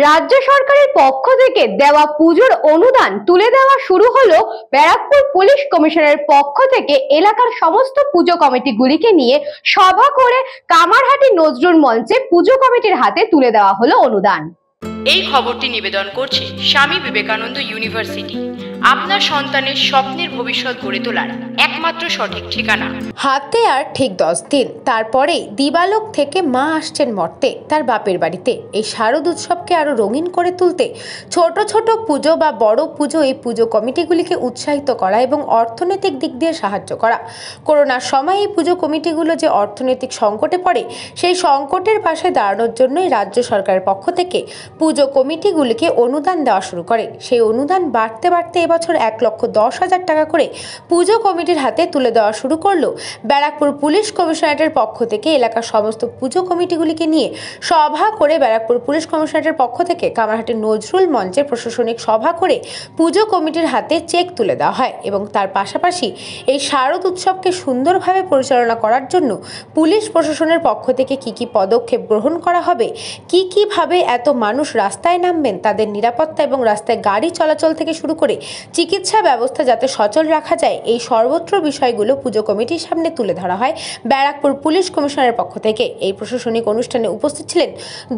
রাজ্য সরকারের পক্ষ থেকে দেওয়া পুজোর অনুদান তুলে দেওয়া শুরু হলো। ব্যারাকপুর পুলিশ কমিশনারের পক্ষ থেকে এলাকার সমস্ত পুজো কমিটিগুলিকে নিয়ে সভা করে কামারহাটি নজরুল মঞ্চে পুজো কমিটির হাতে তুলে দেওয়া হলো অনুদান। এই খবরটি নিবেদন করছে স্বামী বিবেকানন্দ ইউনিভার্সিটি, আপনার সন্তানের স্বপ্নের ভবিষ্যৎ গড়ে তোলার একমাত্র সঠিক ঠিকানা। হাতে আর ঠিক 10 দিন, তারপরে দিবালোক থেকে মা আসছেন মর্তে তার বাপের বাড়িতে। এই শারদ উৎসবকে আরো রঙিন করে তুলতে ছোট ছোট পুজো বা বড় পুজো, এই পুজো কমিটিগুলিকে উৎসাহিত করা এবং অর্থনৈতিক দিক দিয়ে সাহায্য করা। করোনার সময় এই পুজো কমিটিগুলো যে অর্থনৈতিক সংকটে পড়ে, সেই সংকটের পাশে দাঁড়ানোর জন্যই রাজ্য সরকারের পক্ষ থেকে পুজো কমিটিগুলিকে অনুদান দেওয়া শুরু করে। সেই অনুদান বাড়তে বাড়তে এবছর 1,10,000 টাকা করে পুজো কমিটির হাতে তুলে দেওয়া শুরু করলো ব্যারাকপুর পুলিশ কমিশনারেটের পক্ষ থেকে। এলাকার সমস্ত পুজো কমিটিগুলিকে নিয়ে সভা করে ব্যারাকপুর পুলিশ কমিশনারেটের পক্ষ থেকে কামারহাটি নজরুল মঞ্চে প্রশাসনিক সভা করে পুজো কমিটির হাতে চেক তুলে দেওয়া হয় এবং তার পাশাপাশি এই শারদ উৎসবকে সুন্দরভাবে পরিচালনা করার জন্য পুলিশ প্রশাসনের পক্ষ থেকে কি কি পদক্ষেপ গ্রহণ করা হবে, কিভাবে এত মানুষ রাস্তায় নামবেন, তাদের নিরাপত্তা এবং রাস্তায় গাড়ি চলাচল থেকে শুরু করে চিকিৎসা ব্যবস্থা যাতে সচল রাখা যায়, এই সর্বত্র বিষয়গুলো পুজো কমিটির সামনে তুলে ধরা হয় ব্যারাকপুর পুলিশ কমিশনারের পক্ষ থেকে। এই প্রশাসনিক অনুষ্ঠানে উপস্থিত ছিলেন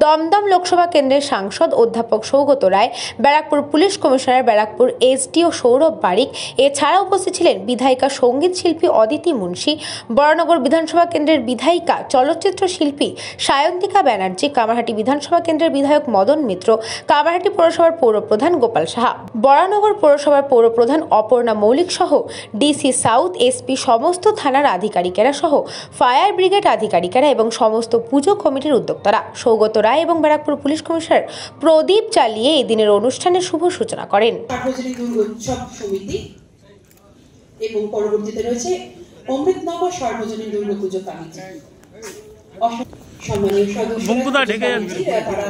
দমদম লোকসভা কেন্দ্রের সাংসদ অধ্যাপক Saugata Roy, Barrackpore police commissioner, Barrackpore SDO Sourav Barik. এছাড়া উপস্থিত ছিলেন বিধায়িকা সঙ্গীত শিল্পী অদিতি মুন্সি, বরানগর বিধানসভা কেন্দ্রের বিধায়িকা চলচ্চিত্র শিল্পী সায়ন্তিকা ব্যানার্জি, কামারহাটি বিধানসভা কেন্দ্রের বিধায়ক মদন মিত্র, কামারহাটি পৌরসভার পৌরপ্রধান গোপাল সাহা, বরানগর পৌরসভার পৌরপ্রধান অপর্ণা মৌলিক সহ ডিসি সাউথ, এসপি, সমস্ত থানার আধিকারিকেরা সহ ফায়ার ব্রিগেড আধিকারিকেরা এবং সমস্ত পুজো কমিটির উদ্যোক্তারা। সৌগত রায় এবং ব্যারাকপুর পুলিশ কমিশনার প্রদীপ চালিয়ে এই দিনের অনুষ্ঠানের শুভ সূচনা করেন। উৎসব সমিতি এবং পরবর্তীতে রয়েছে অমৃতনগর সর্বজনীন দুর্গাপুজো কমিটি। সম্মানীয় সদস্যরা তারা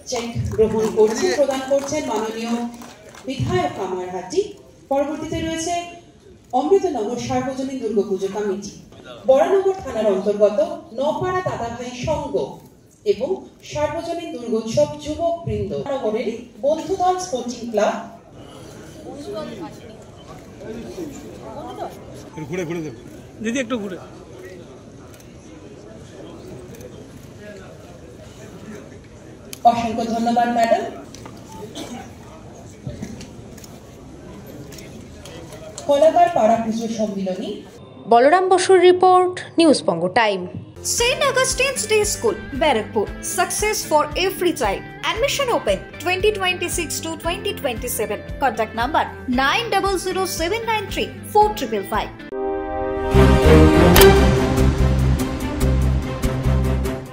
চেক গ্রহণ করছেন, প্রদান করছেন মাননীয় বিধায়ক কামারহাটি। পরবর্তীতে রয়েছে অমৃতনগর সার্বজনীন দুর্গাপুজো কমিটি, বরানগর থানার অন্তর্গত নপাড়া দাদাভাই সংঘ এবং সার্বজনীন দুর্গোৎসব যুবক বৃন্দ, নগরের বন্ধুদল স্পোর্টিং ক্লাব। দিদি একটু ঘুরে। অসংখ্য ধন্যবাদ ম্যাডাম। কলাকার পাড়া পুজো সম্মিলনী। বলরাম বসুর report, news Banga time. St. Augustine's Day School, Barakpur. Success for every child. Admission open 2026 to 2027. Contact number 900793 4555.